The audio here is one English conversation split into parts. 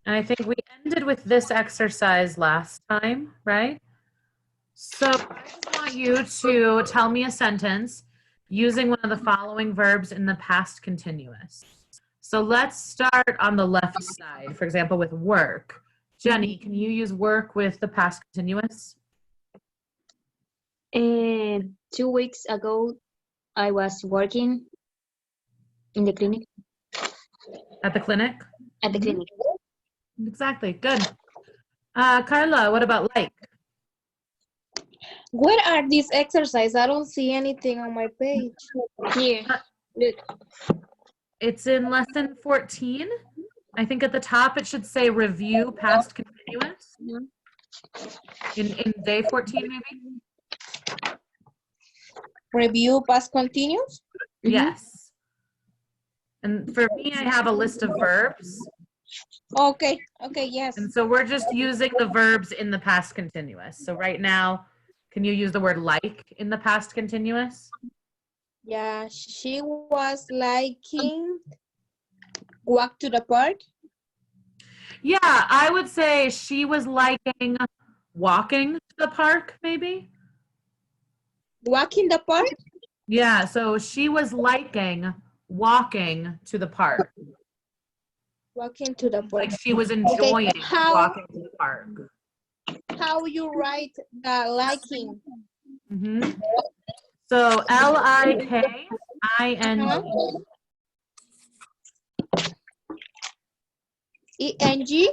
And I think we ended with this exercise last time, right? So I just want you to tell me a sentence using one of the following verbs in the past continuous. So let's start on the left side, for example, with work. Jenny, can you use work with the past continuous? 2 weeks ago, I was working in the clinic. At the clinic? At the clinic. Exactly. Good. Carla, what about like? Where are these exercises? I don't see anything on my page. Here. Look. It's in lesson 14. I think at the top it should say review past continuous. In day 14, maybe? Review past continuous? Yes. And for me, I have a list of verbs. Okay, yes. And so we're just using the verbs in the past continuous. So right now, can you use the word like in the past continuous? Yeah, she was liking walk to the park. Yeah, I would say she was liking walking to the park, maybe. Walk in the park? Yeah, so she was liking walking to the park. Walking to the park. Like she was enjoying walking to the park. How you write the liking? So L-I-K-I-N-G. E-N-G?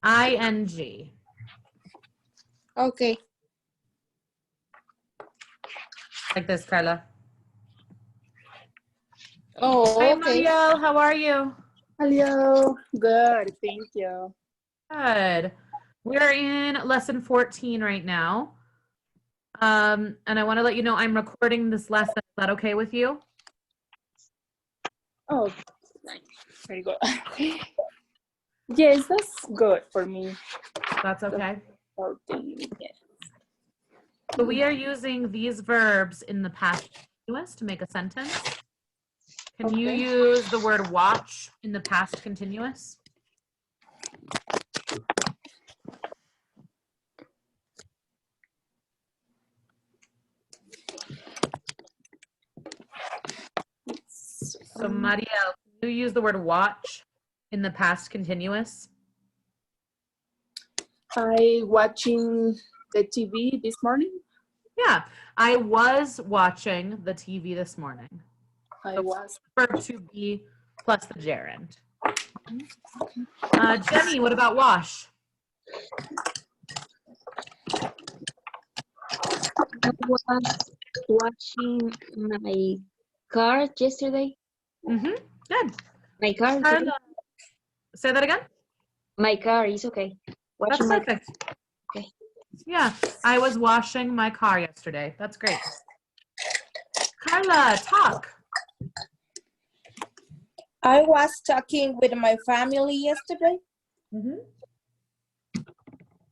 I-N-G. Okay. Like this, Carla. Oh, Hi, okay. Mariel. How are you? Hello. Good. Thank you. Good. We're in lesson 14 right now. And I want to let you know I'm recording this lesson. Is that okay with you? Oh, nice. Very good. Yes, that's good for me. That's okay. 14, yes. So we are using these verbs in the past continuous to make a sentence. Can you use the word watch in the past continuous? So Mariel, can you use the word watch in the past continuous? I watching the TV this morning. Yeah, I was watching the TV this morning. I was. Verb to be plus the gerund. Jenny, what about wash? I was washing my car yesterday. Good. My car is okay. Say that again? My car is okay. That's Washing my perfect. Okay. Yeah, I was washing my car yesterday. That's great. Carla, talk. I was talking with my family yesterday.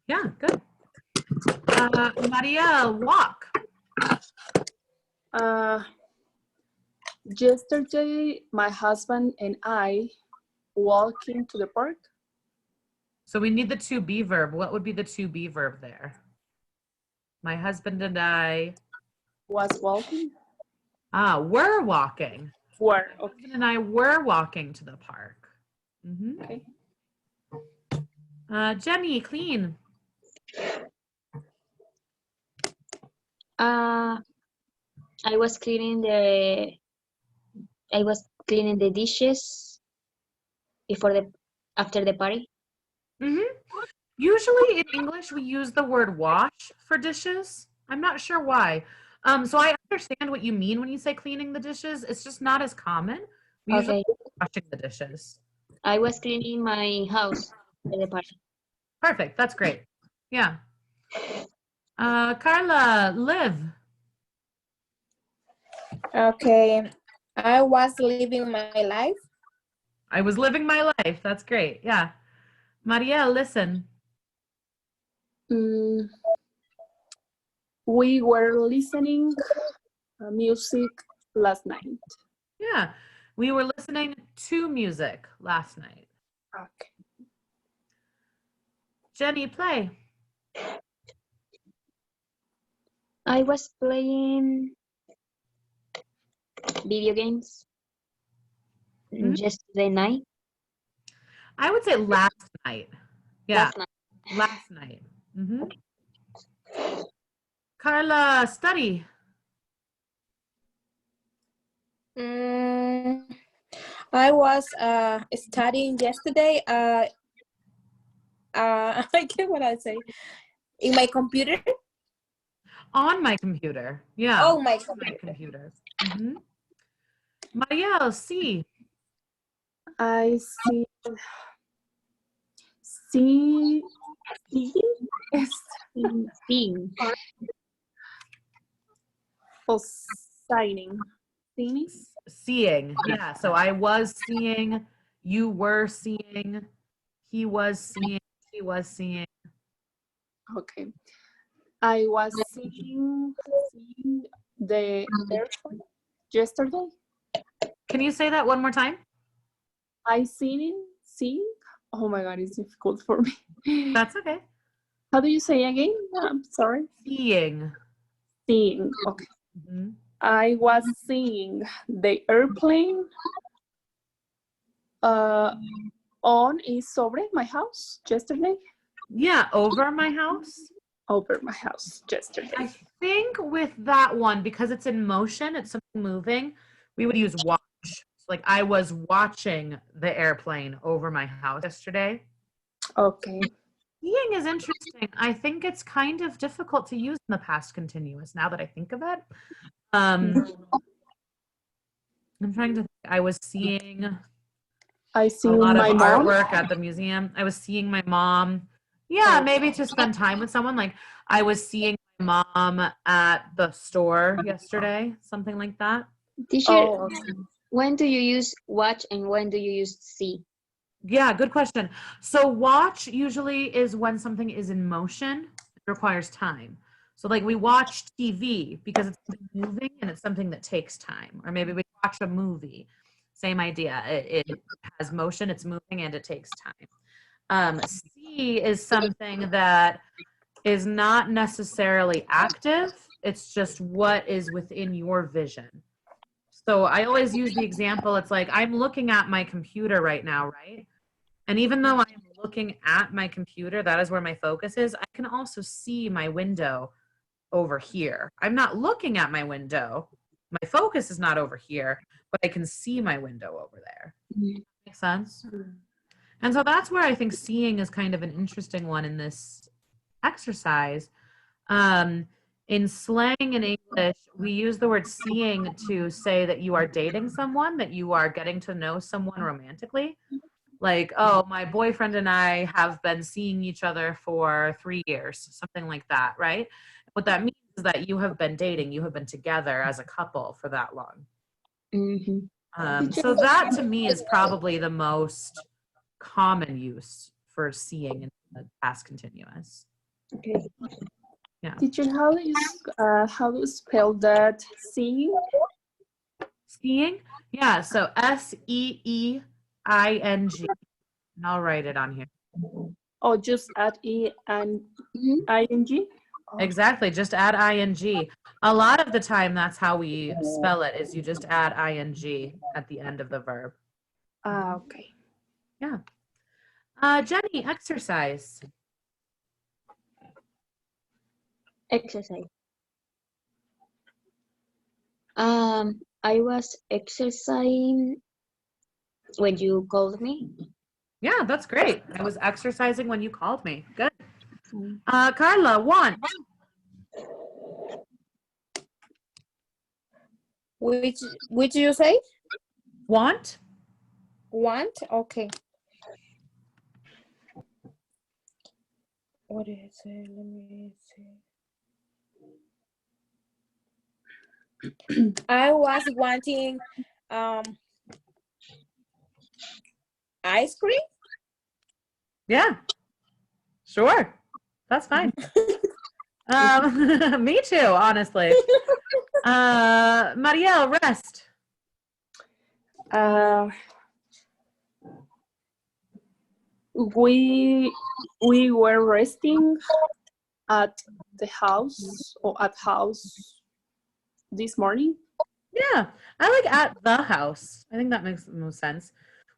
Yeah, good. Maria, walk. Yesterday, my husband and I walking to the park. So we need the to be verb. What would be the to be verb there? My husband and I Was walking. were walking. Were. My husband and I were walking to the park. Okay. Jenny, clean. I was cleaning the dishes after the party. Usually in English, we use the word wash for dishes. I'm not sure why. So I understand what you mean when you say cleaning the dishes. It's just not as common. We usually washing the dishes. I was cleaning my house for the party. Perfect. That's great. Yeah. Carla, live. Okay. I was living my life. I was living my life. That's great. Yeah. Maria, listen. We were listening music last night. Yeah. We were listening to music last night. Okay. Jenny, play. I was playing video games Hmm? yesterday night. I would say last night. Yeah, Last night. last night. Hmm. Carla, study. Mm, I was studying yesterday. I get what I say. In my computer. On my computer. Yeah. Oh, my on my computer. computer. Hmm. Marielle, see. I see, es Seeing. o signing. Signing? Seeing. Yeah. So I was seeing, you were seeing, he was seeing, she was seeing. Okay. I was seeing the airport yesterday. Can you say that one more time? Seeing? Oh my God, it's difficult for me. That's okay. How do you say again? I'm sorry. Seeing. Seeing. Okay. Mhm. I was seeing the airplane on is sobre my house yesterday. Yeah, over my house. Over my house yesterday. I think with that one, because it's in motion, it's something moving, we would use watch. So like I was watching the airplane over my house yesterday. Okay. Seeing is interesting. I think it's kind of difficult to use in the past continuous now that I think of it. I'm trying to think. I was seeing I a see lot of my mom. artwork at the museum. I was seeing my mom. Yeah, maybe to spend time with someone. Like I was seeing my mom at the store yesterday, something like that. Teacher, Oh, okay. when do you use watch and when do you use see? Yeah, good question. So watch usually is when something is in motion. It requires time. So like we watch TV because it's moving and it's something that takes time. Or maybe we watch a movie. Same idea. It has motion, it's moving, and it takes time. See is something that is not necessarily active. It's just what is within your vision. So I always use the example, it's like I'm looking at my computer right now, right? And even though I'm looking at my computer, that is where my focus is, I can also see my window over here. I'm not looking at my window. My focus is not over here, but I can see my window over there. Makes sense? And so that's where I think seeing is kind of an interesting one in this exercise. In slang in English, we use the word seeing to say that you are dating someone, that you are getting to know someone romantically. Like, oh, my boyfriend and I have been seeing each other for 3 years, something like that, right? What that means is that you have been dating, you have been together as a couple for that long. So that to me is probably the most common use for seeing in the past continuous. Okay. Yeah. Teacher, how do you spell that? Seeing? Seeing? Yeah, so Seeing. And I'll write it on here. Oh, just add E and Mhm. ing? Exactly, just add ing. A lot of the time, that's how we spell it, is you just add ing at the end of the verb. Ah, okay. Yeah. Jenny, exercise. Exercise. I was exercising when you called me. Yeah, that's great. I was exercising when you called me. Good. Mm. Carla, want. Which you say? Want? Want? Okay. What is it? Let me see. I was wanting ice cream. Yeah, sure. That's fine. Me too, honestly. Marielle, rest. We We were resting at the house or at house this morning. Yeah, I like at the house. I think that makes the most sense.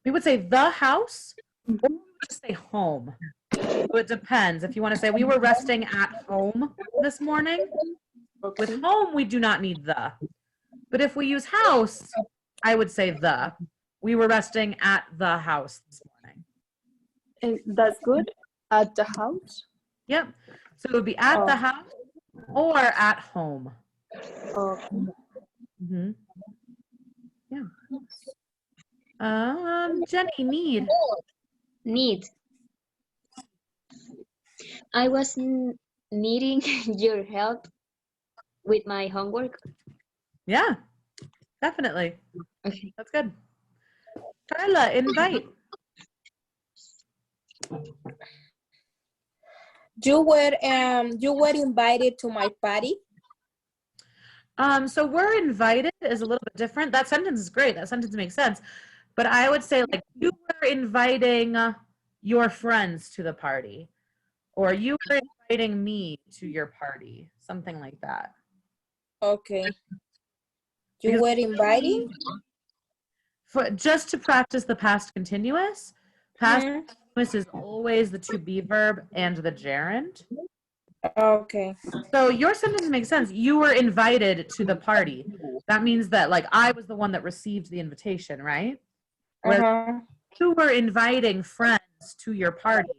We would say the house, or we would just say home. So it depends. If you want to say we were resting at home this morning, Okay. with home we do not need the. But if we use house, I would say the. We were resting at the house this morning. And that's good. At the house. Yep. So it would be at the Oh. house or at home. Okay. Mm-hmm. Yeah. Jenny, need. Need. I was needing your help with my homework. Yeah, definitely. Okay. That's good. Carla, invite. You were invited to my party. So we're invited is a little bit different. That sentence is great. That sentence makes sense. But I would say like you were inviting your friends to the party, or you were inviting me to your party, something like that. Okay. You Because were inviting? for just to practice the past continuous, past Mhm. continuous is always the to be verb and the gerund. Okay. So your sentence makes sense. You were invited to the party. That means that like I was the one that received the invitation, right? Whereas Uh-huh. you were inviting friends to your party,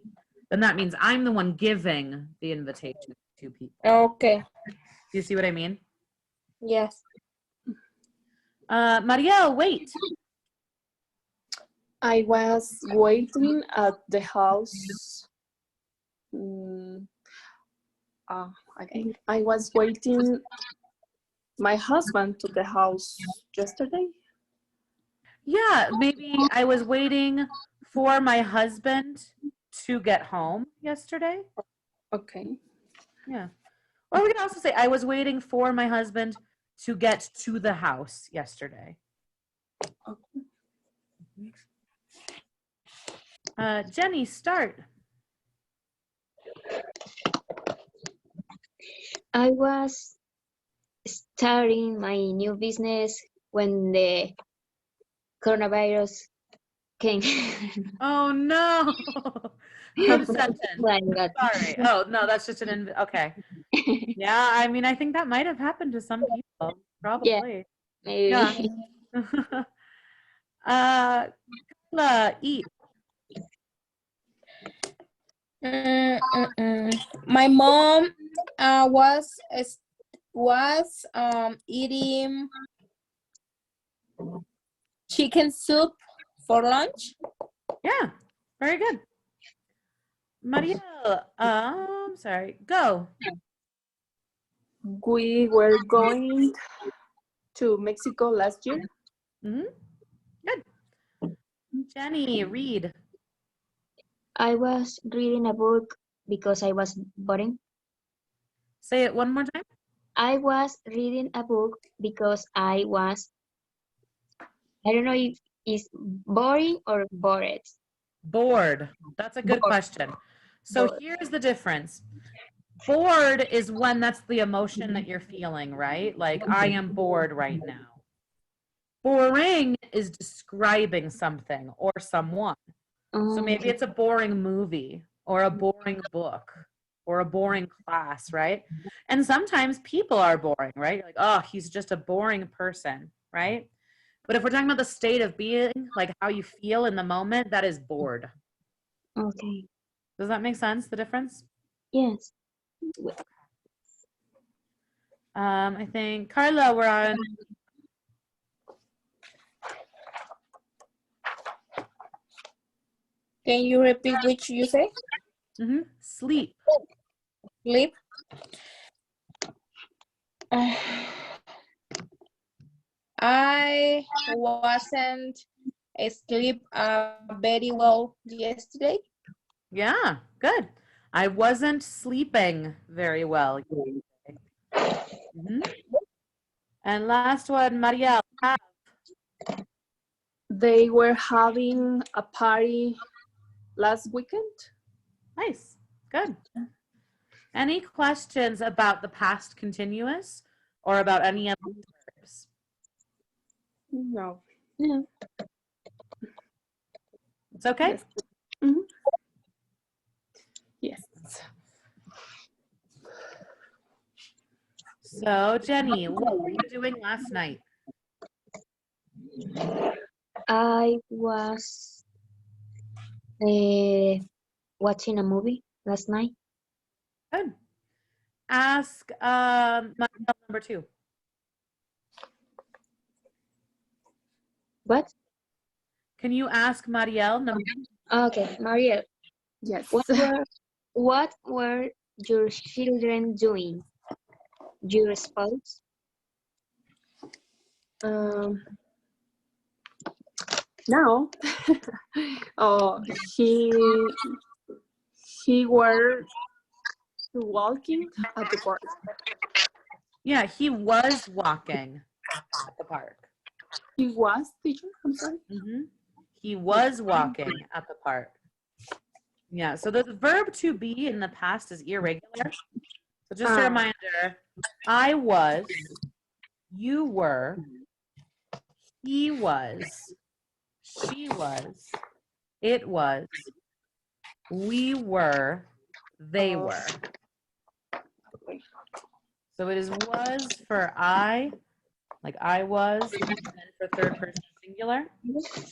then that means I'm the one giving the invitation to people. Okay. Do you see what I mean? Yes. Marielle, wait. I was waiting at the house. Again, I was waiting my husband to the house yesterday. Yeah, maybe I was waiting for my husband to get home yesterday. Okay. Yeah. Or we can also say I was waiting for my husband to get to the house yesterday. Okay. Jenny, start. I was starting my new business when the coronavirus came. Oh no. Good sentence. Like that. Sorry. Oh no, that's just an okay. Yeah, I mean, I think that might have happened to some people. Probably. Maybe. Yeah. Carla, eat. My mom was eating chicken soup for lunch. Yeah, very good. Marielle, sorry, go. We were going to Mexico last year. Mm-hmm. Good. Jenny, read. I was reading a book because I was boring. Say it one more time. I was reading a book because I don't know if it's boring or bored. Bored. That's a good Bored. question. So Bored. here's the difference. Bored is when that's the emotion that you're feeling, right? Like, I am bored right now. Boring is describing something or someone. So maybe it's a boring movie or a boring book or a boring class, right? And sometimes people are boring, right? You're like, oh, he's just a boring person, right? But if we're talking about the state of being, like how you feel in the moment, that is bored. Okay. Does that make sense, the difference? Yes. I think, Carla, we're on. Can you repeat which you say? Sleep. Sleep. I wasn't asleep very well yesterday. Yeah, good. I wasn't sleeping very well. And last one, Marielle. They were having a party last weekend. Nice. Good. Any questions about the past continuous or about any of the verbs? No. No. It's okay? Yes. Mhm. Yes. So, Jenny, what were you doing last night? I was watching a movie last night. Good. Ask Marielle number 2. What? Can you ask Marielle number Okay, Maria, Yes. what were your children doing? Your spouse? Now, oh, he were walking at the park. Yeah, he was walking at the park. He was teacher. I'm sorry. He was walking at the park. Yeah, so the verb to be in the past is irregular. So just a reminder, I was, you were, he was, she was, it was, we were, they were. Okay. So it is was for I, like I was, and then for third person singular.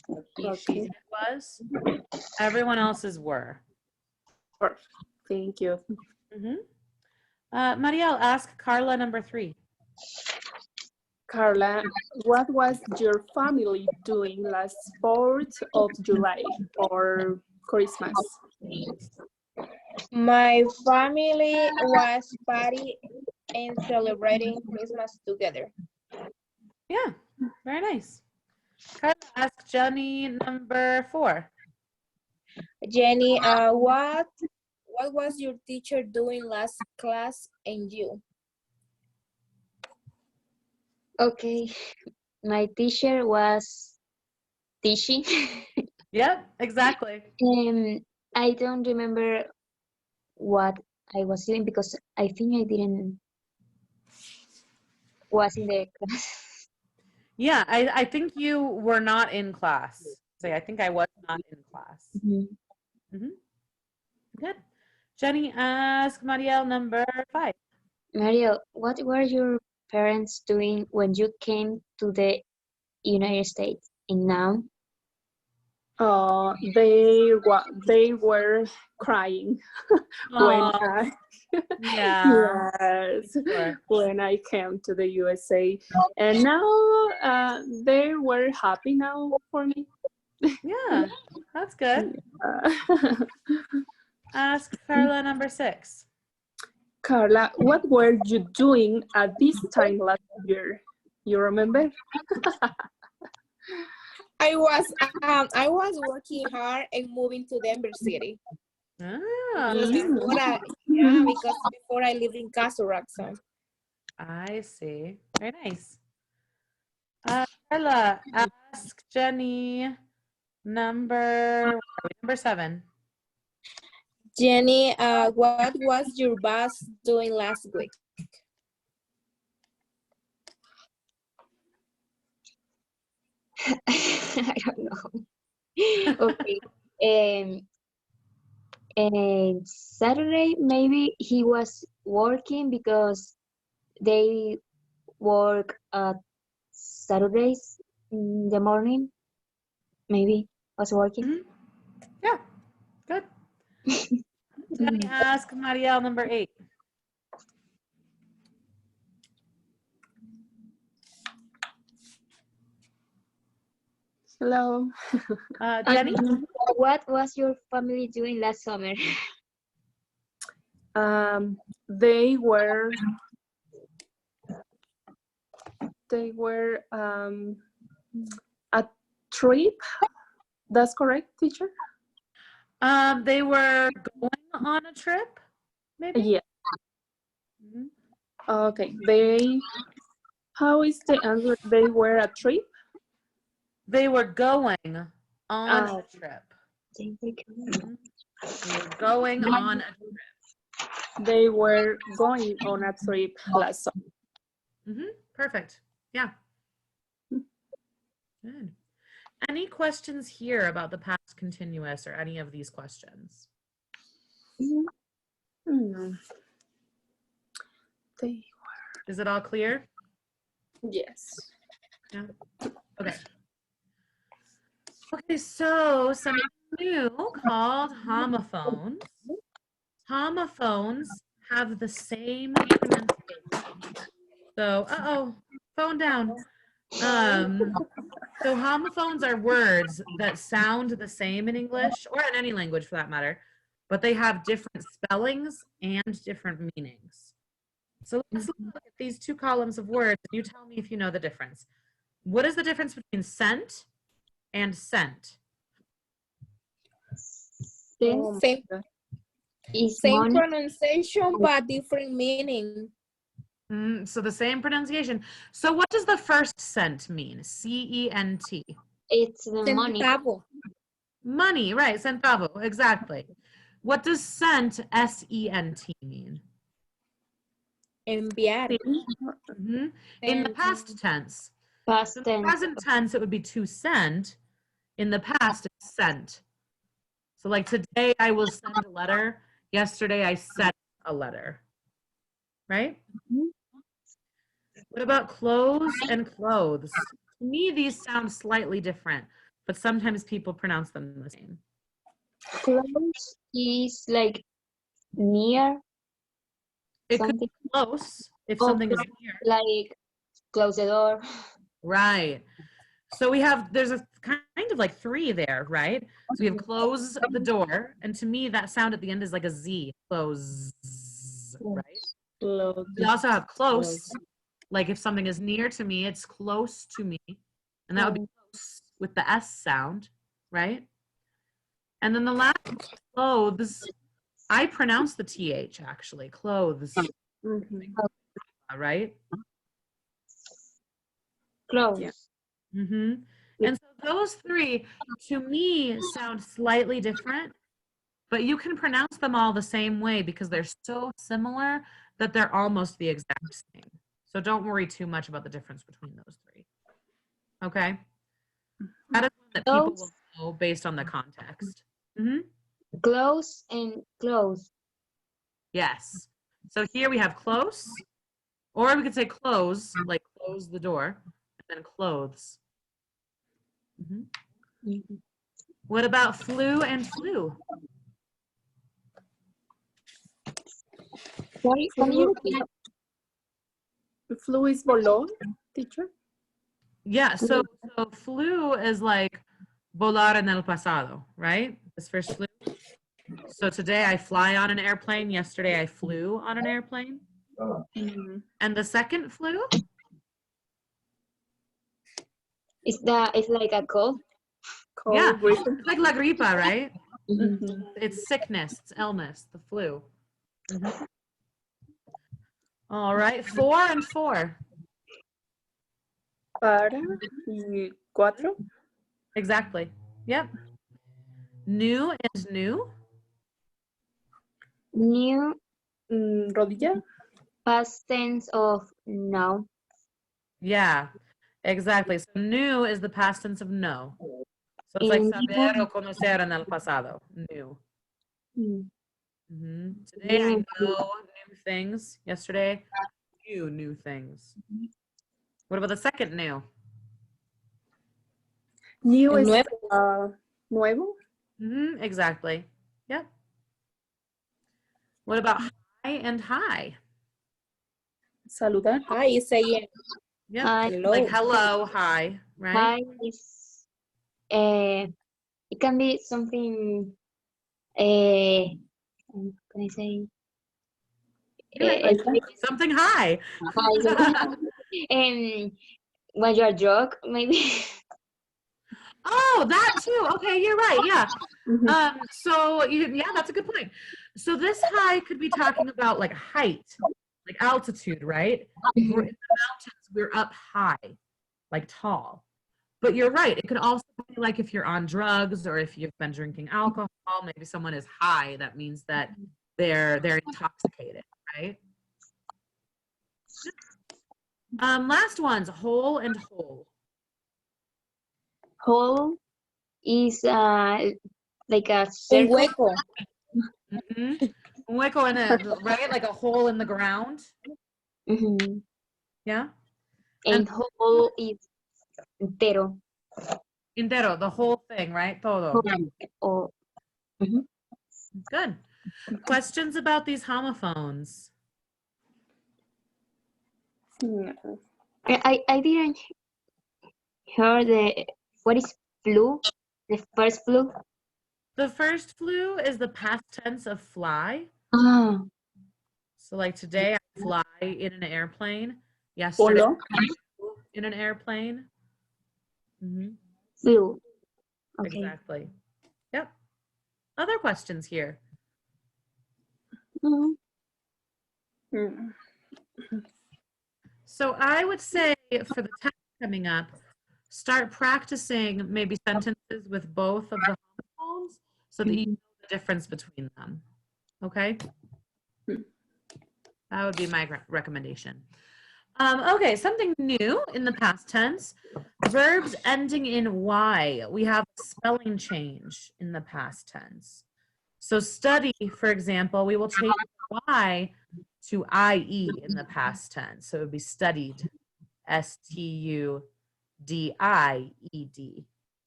So he, she, it was. Everyone else's were. Perfect. Thank you. Marielle, ask Carla number 3. Carla, what was your family doing last 4th of July or Christmas? My family was party and celebrating Christmas together. Yeah, very nice. Carla, ask Jenny number 4. Jenny, what was your teacher doing last class and you? Okay, my teacher was teaching. Yep, exactly. I don't remember what I was doing because I think I didn't was in the class. Yeah, I think you were not in class. So I think I was not in class. Good. Jenny, ask Marielle number 5. Mario, what were your parents doing when you came to the United States? And now? They were crying when I Yeah. yes Sure. when I came to the USA, and now they were happy now for me. Yeah, that's good. Ask Carla number 6. Carla, what were you doing at this time last year? You remember? I was working hard and moving to Denver City. Ah, Because okay. because before I lived in Castle Rock, so. I see. Very nice. Carla, ask Jenny number 7. Jenny, what was your boss doing last week? I don't know. Okay. And Saturday, maybe he was working because they work Saturdays in the morning. Maybe was working. Yeah, good. Jenny, ask Marielle number 8. Hello. Jenny? What was your family doing last summer? They were a trip. That's correct, teacher? They were going on a trip, maybe? Yeah. Okay. How is the answer? They were a trip? They were going on a trip. We were going on a trip. They were going on a trip last summer. Perfect. Yeah. Good. Any questions here about the past continuous or any of these questions? They, Is it all clear? yes. Yeah. Okay. Okay, so something new called homophones. Homophones have the same pronunciation. So, phone down. So homophones are words that sound the same in English or in any language for that matter, but they have different spellings and different meanings. So let's look at these two columns of words and you tell me if you know the difference. What is the difference between scent and scent? Oh, Same, Is same money. pronunciation, but different meaning. So the same pronunciation. So what does the first scent mean? C-E-N-T. It's the money. Centavo. Money, right, centavo, exactly. What does scent, S-E-N-T, mean? Enviar. In the past tense. Past In the tense. present tense, it would be to send. In the past, it's sent. So like today, I will send a letter. Yesterday, I sent a letter. Right? What about clothes and clothes? To me, these sound slightly different, but sometimes people pronounce them the same. Close is like near It could something. be close if Oh, something is near. like close the door. Right. So there's a kind of like three there, right? So we have close the door, and to me that sound at the end is like a Z, close, right? close. We also have close, like if something is near to me, it's close to me, and that would be close with the S sound, right? And then the last, clothes, I pronounce the TH actually, clothes, right? Close. Yeah. And so those three, to me, sound slightly different, but you can pronounce them all the same way because they're so similar that they're almost the exact same. So don't worry too much about the difference between those three. Okay? That is one that people will know based on the context. Close and close. Yes. So here we have close, or we could say close, like close the door, and then clothes. What about flu and flu? Sorry, can you repeat? Flu is voló, teacher? Yeah, so flu is like volar en el pasado, right? This first flu. So today I fly on an airplane. Yesterday I flew on an airplane. And the second flu? It's like a cold. Yeah, Gripe. it's like la gripa, right? It's sickness, it's illness, the flu. All right, 4 and 4. Para y 4. Exactly. Yep. New is new. New Rodilla. past tense of now. Yeah, exactly. So new is the past tense of know. So it's like saber o conocer en el pasado. New. Today I know new things. Yesterday, you new things. What about the second new? New is Nuevo. nuevo. Exactly. Yep. What about hi and hi? Saludar. Hi, saying Yep. Hi. Like hello, hi, right? Hi is it can be something can I say Something high. hi. When you're drunk, maybe. Oh, that too. Okay, you're right. Yeah. Yeah, that's a good point. So this high could be talking about like height, like altitude, right? We're in the mountains, we're up high, like tall. But you're right. It could also be like if you're on drugs or if you've been drinking alcohol, maybe someone is high. That means that they're intoxicated, right? Last one's whole and whole. Whole is like a Un circle. hueco. Mm-hmm. Hueco in a, right? Like a hole in the ground. Mhm. Yeah. And whole is entero. Entero, the whole thing, right? Todo. Or Good. Questions about these homophones? No. I didn't hear what is flu? The first flu? The first flew is the past tense of fly. Ah, So like today I fly in an airplane. Yesterday Polo. I flew in an airplane. Mhm. flu. Okay. Exactly. Yep. Other questions here? Mhm. Mm. So I would say for the test coming up, start practicing maybe sentences with both of the homophones so that you know the difference between them. Okay? That would be my recommendation. Okay, something new in the past tense. Verbs ending in Y. We have a spelling change in the past tense. So study, for example, we will change Y to IE in the past tense. So it would be studied, STUDIED.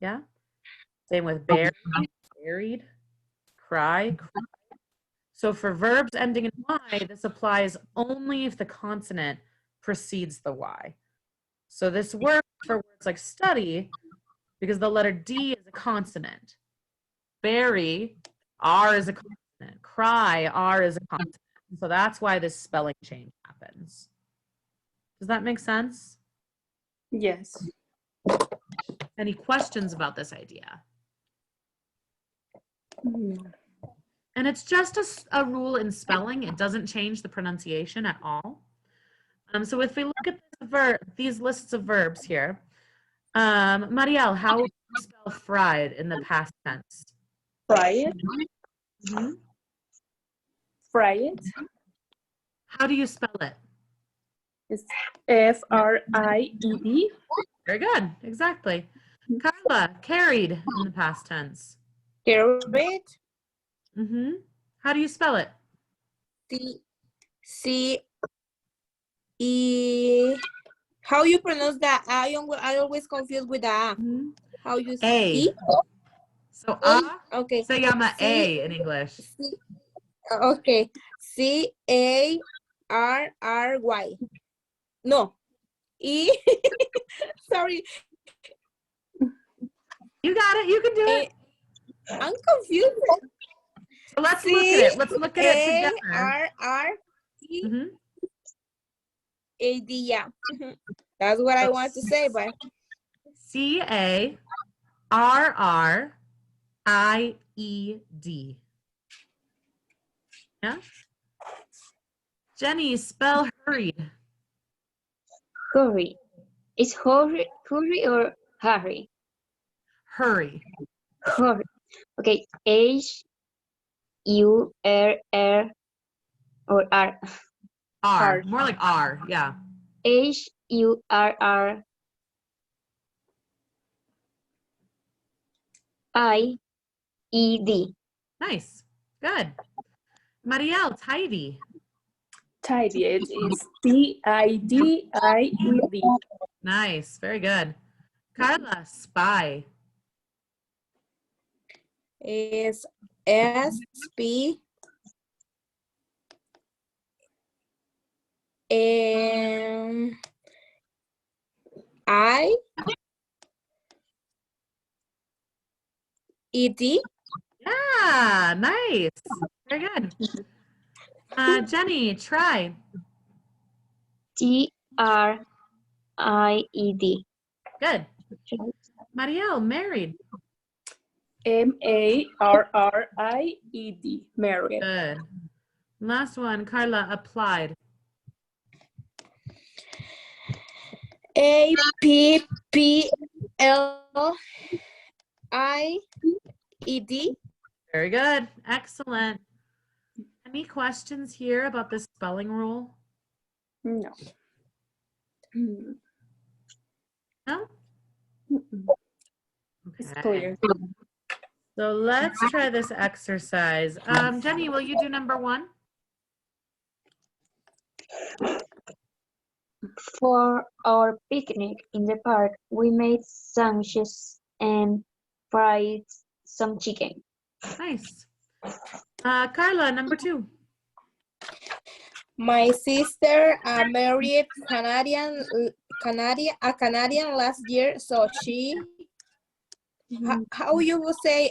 Yeah? Same with buried, buried, cry. So for verbs ending in Y, this applies only if the consonant precedes the Y. So this works for words like study because the letter D is a consonant. Bury, R is a consonant. Cry, R is a consonant. So that's why this spelling change happens. Does that make sense? Yes. Any questions about this idea? Mm. And it's just a rule in spelling. It doesn't change the pronunciation at all. So if we look at these lists of verbs here, Marielle, how would you spell fried in the past tense? Fry it. Mhm. Fry it. How do you spell it? It's FRIED. Very good. Exactly. Carla, carried in the past tense. Carrot. How do you spell it? C-E. How you pronounce that? I always confused with the A. How you A. see? So Okay. se llama C- A in English. Okay. CARRY. No. E. Sorry. You got it. You can do it. I'm confused. So let's look at it. Let's look at it together. CARREAD. Mhm. Yeah. That's what I want to say, but CARRIED. Yeah. Jenny, spell hurried. Hurry. Is hurry or hurry? Hurry. Hurry. Okay. HURR or R. R. More like R. Yeah. HURRIED. Nice. Good. Marielle, tidy. Tidy. It is TIDIED. Nice. Very good. Carla, spy. is SP IED. Yeah, nice. Very good. Jenny, try. TRIED. Good. Marielle, married. MARRIED. Married. Good. Last one, Carla, applied. L-I-E-D. Very good. Excellent. Any questions here about the spelling rule? No. No? It's Okay. clear. So let's try this exercise. Jenny, will you do number 1? For our picnic in the park, we made sandwiches and fried some chicken. Nice. Carla, number 2. My sister married a Canadian last year, so she, how you would say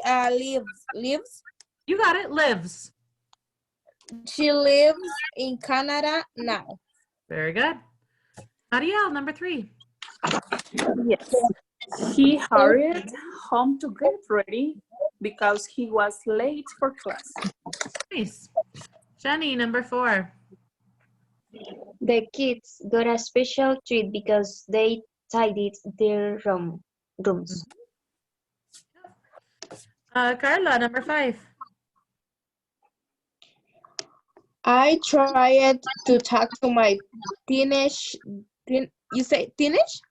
lives? You got it. Lives. She lives in Canada now. Very good. Ariel, number 3. Yes. He hurried home to get ready because he was late for class. Nice. Jenny, number 4. The kids got a special treat because they tidied their rooms. Carla, number 5. I tried to talk to my you say teenage?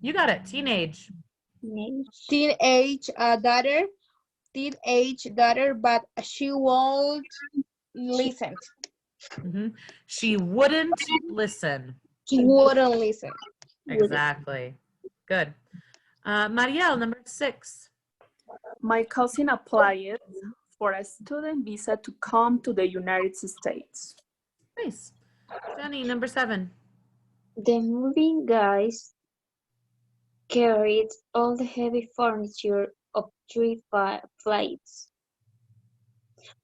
You got it. Teenage. Teenage daughter, but she won't listen. She wouldn't listen. She wouldn't listen. Exactly. Good. Marielle, number 6. My cousin applied for a student visa to come to the United States. Nice. Jenny, number 7. The moving guys carried all the heavy furniture up 3 flights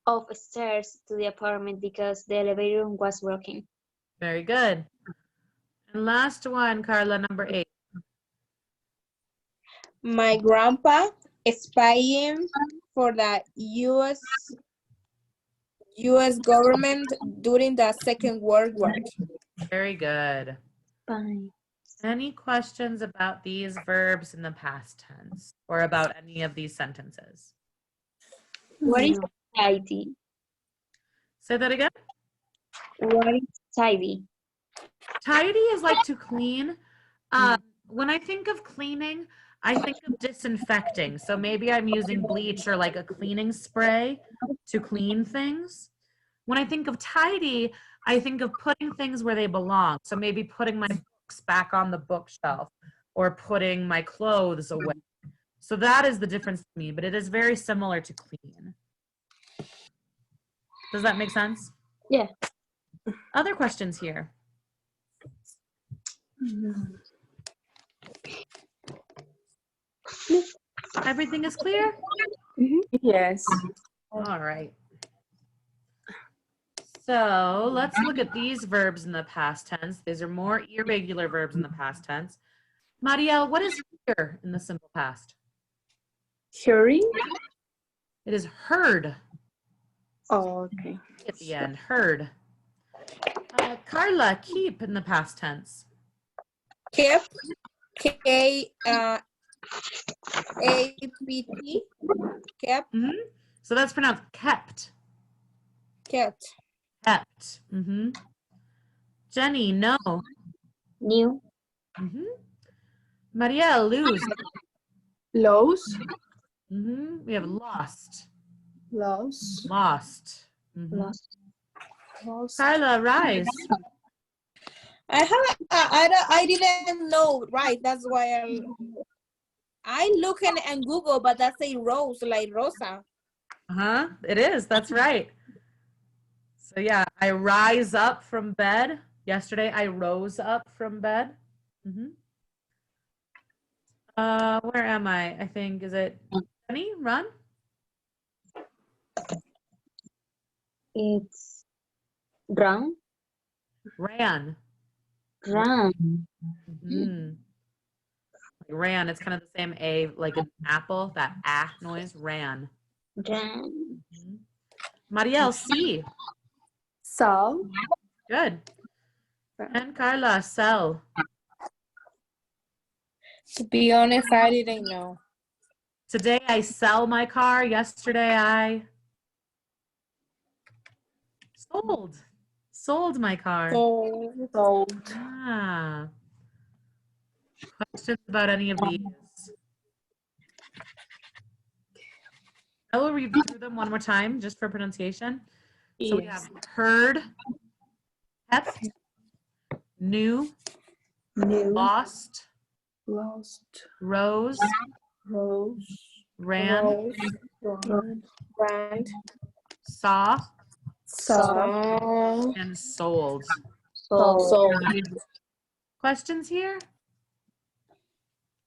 of stairs to the apartment because the elevator was broken. Very good. And last one, Carla, number 8. My grandpa is spying for the U.S. government during the Second World War. Very good. Fine. Any questions about these verbs in the past tense or about any of these sentences? What is tidy? Say that again. What is tidy? Tidy is like to clean. When I think of cleaning, I think of disinfecting. So maybe I'm using bleach or like a cleaning spray to clean things. When I think of tidy, I think of putting things where they belong. So maybe putting my books back on the bookshelf or putting my clothes away. So that is the difference to me, but it is very similar to clean. Does that make sense? Yeah. Other questions here? Everything is clear? Yes. All right. So let's look at these verbs in the past tense. These are more irregular verbs in the past tense. Marielle, what is hear in the simple past? Hearing? It is heard Oh, okay. at the end. Heard. Carla, keep in the past tense. Kept, K-A-P-T, kept, So that's pronounced kept. kept. Kept. Jenny, no. New. Marielle, lose. Lost? We have lost. Lost? Lost. Lost. Lost? Carla, rise. I didn't know, right? That's why I look in Google, but that say rose, like Rosa. It is. That's right. So yeah, I rise up from bed. Yesterday, I rose up from bed. Where am I? I think, is it Jenny? Run? It's run. Ran. Run. Like ran, it's kind of the same A, like an apple, that ah noise, ran. Run. Marielle, see. So? Good. And Carla, sell. To be honest, I didn't know. Today I sell my car. Yesterday I sold my car. So, Ah. Questions about any of these? I will read through them one more time just for pronunciation. So we have heard, kept, knew, New, lost, lost, rose, rose, ran, brand, saw, saw, and sold. so. Questions here?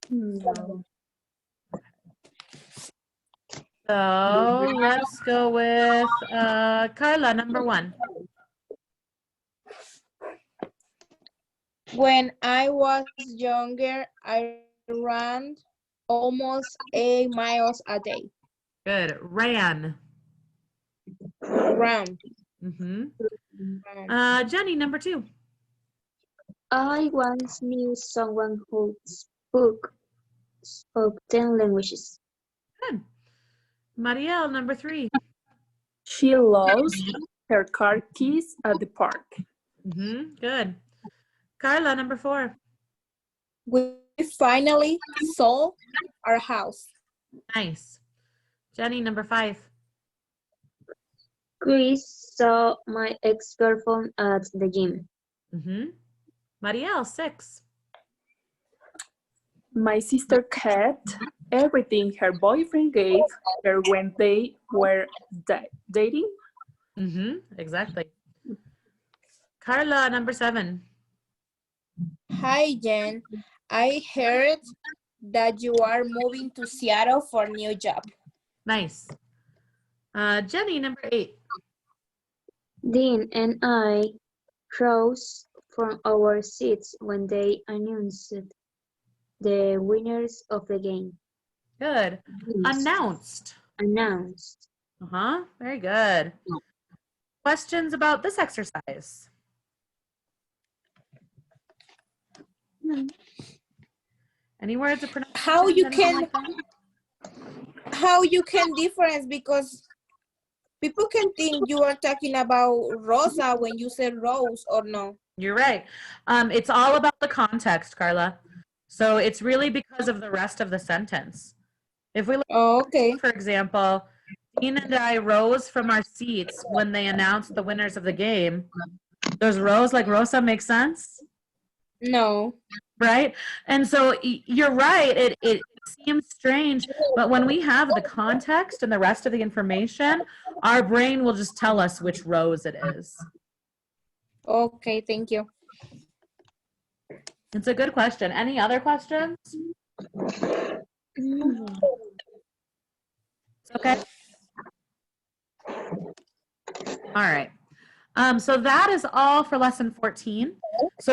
no. So let's go with Carla, number 1. When I was younger, I ran almost 8 miles a day. Good. Ran. Ran. Jenny, number 2. I once knew someone who spoke 10 languages. Good. Marielle, number 3. She lost her car keys at the park. Good. Carla, number 4. We finally sold our house. Nice. Jenny, number 5. Chris saw my ex-girlfriend at the gym. Marielle, 6. My sister kept everything her boyfriend gave her when they were dating. Exactly. Carla, number 7. Hi, Jen. I heard that you are moving to Seattle for a new job. Nice. Jenny, number 8. Dean and I rose from our seats when they announced the winners of the game. Good. Announced. Announced. Very good. Questions about this exercise? Any words of pronunciation? How you anything can like that? how you can difference, because people can think you are talking about Rosa when you say Rose, or no? You're right. It's all about the context, Carla. So it's really because of the rest of the sentence. If we look, Okay. for example, Dean and I rose from our seats when they announced the winners of the game. Does rose like Rosa make sense? No. Right? And so you're right. It seems strange, but when we have the context and the rest of the information, our brain will just tell us which rose it is. Okay, thank you. It's a good question. Any other questions? Okay. All right. So that is all for lesson 14. So